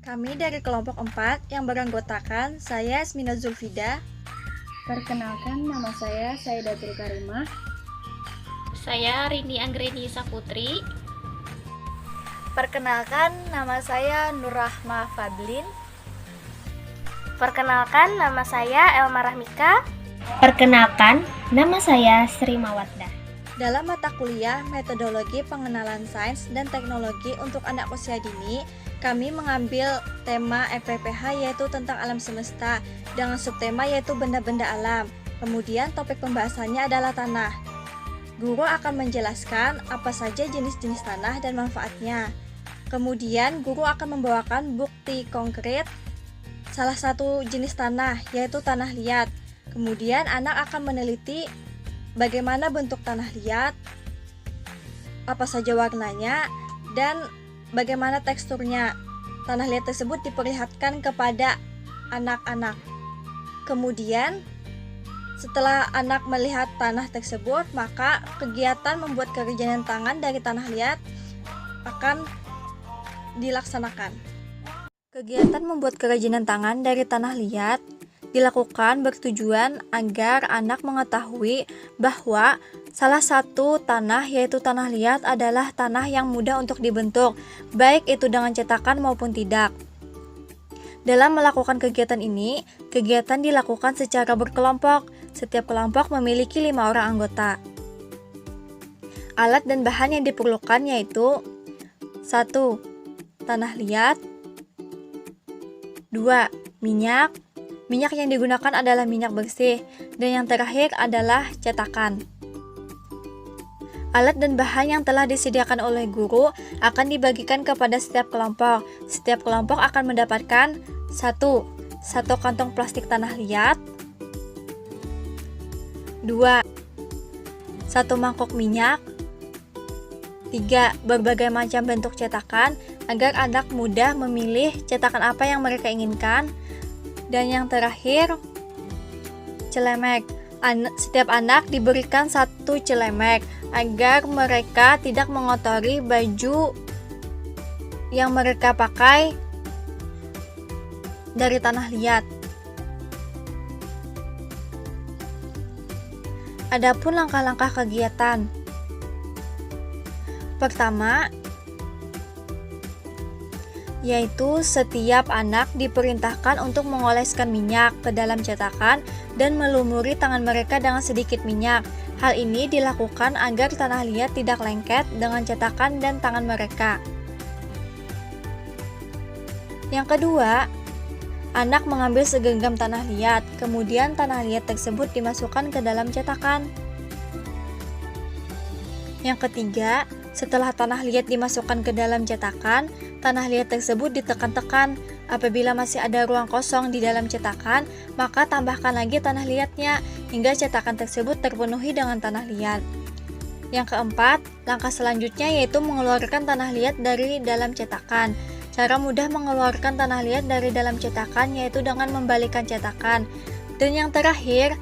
Kami dari kelompok 4 yang beranggotakan saya Yasmina Zulfida. Perkenalkan, nama saya Saidatul Karimah. Saya Rini Anggreni Saputri. Perkenalkan, nama saya Nurrahma Fadlin. Perkenalkan, nama saya Elma Rahmika. Perkenalkan, nama saya Sri Mawaddah. Dalam mata kuliah Metodologi Pengenalan Sains dan Teknologi untuk Anak Usia Dini, kami mengambil tema FPPH yaitu tentang alam semesta dengan subtema yaitu benda-benda alam. Kemudian topik pembahasannya adalah tanah. Guru akan menjelaskan apa saja jenis-jenis tanah dan manfaatnya. Kemudian guru akan membawakan bukti konkret salah satu jenis tanah yaitu tanah liat. Kemudian anak akan meneliti bagaimana bentuk tanah liat, apa saja warnanya, dan bagaimana teksturnya. Tanah liat tersebut diperlihatkan kepada anak-anak. Kemudian, setelah anak melihat tanah tersebut, maka kegiatan membuat kerajinan tangan dari tanah liat akan dilaksanakan. Kegiatan membuat kerajinan tangan dari tanah liat dilakukan bertujuan agar anak mengetahui bahwa salah satu tanah yaitu tanah liat adalah tanah yang mudah untuk dibentuk, baik itu dengan cetakan maupun tidak. Dalam melakukan kegiatan ini, kegiatan dilakukan secara berkelompok. Setiap kelompok memiliki 5 orang anggota. Alat dan bahan yang diperlukan yaitu 1. Tanah liat. 2. Minyak. Minyak yang digunakan adalah minyak bersih, dan yang terakhir adalah cetakan. Alat dan bahan yang telah disediakan oleh guru akan dibagikan kepada setiap kelompok. Setiap kelompok akan mendapatkan 1 kantong plastik tanah liat, 2 1 mangkok minyak, 3 berbagai macam bentuk cetakan agar anak mudah memilih cetakan apa yang mereka inginkan. Dan yang terakhir, celemek. Setiap anak diberikan 1 celemek agar mereka tidak mengotori baju yang mereka pakai dari tanah liat. Adapun langkah-langkah kegiatan. Pertama, yaitu setiap anak diperintahkan untuk mengoleskan minyak ke dalam cetakan dan melumuri tangan mereka dengan sedikit minyak. Hal ini dilakukan agar tanah liat tidak lengket dengan cetakan dan tangan mereka. Yang kedua, anak mengambil segenggam tanah liat, kemudian tanah liat tersebut dimasukkan ke dalam cetakan. Yang ketiga, setelah tanah liat dimasukkan ke dalam cetakan, tanah liat tersebut ditekan-tekan. Apabila masih ada ruang kosong di dalam cetakan, maka tambahkan lagi tanah liatnya hingga cetakan tersebut terpenuhi dengan tanah liat. Yang keempat, langkah selanjutnya yaitu mengeluarkan tanah liat dari dalam cetakan. Cara mudah mengeluarkan tanah liat dari dalam cetakan yaitu dengan membalikkan cetakan. Dan yang terakhir,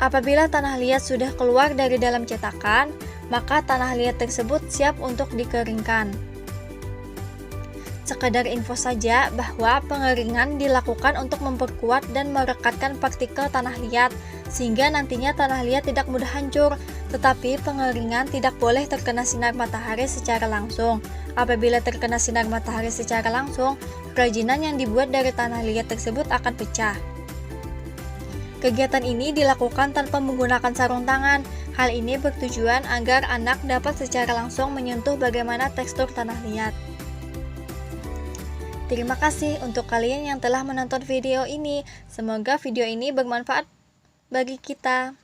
apabila tanah liat sudah keluar dari dalam cetakan, maka tanah liat tersebut siap untuk dikeringkan. Sekedar info saja bahwa pengeringan dilakukan untuk memperkuat dan merekatkan partikel tanah liat sehingga nantinya tanah liat tidak mudah hancur, tetapi pengeringan tidak boleh terkena sinar matahari secara langsung. Apabila terkena sinar matahari secara langsung, kerajinan yang dibuat dari tanah liat tersebut akan pecah. Kegiatan ini dilakukan tanpa menggunakan sarung tangan. Hal ini bertujuan agar anak dapat secara langsung menyentuh bagaimana tekstur tanah liat. Terima kasih untuk kalian yang telah menonton video ini. Semoga video ini bermanfaat bagi kita.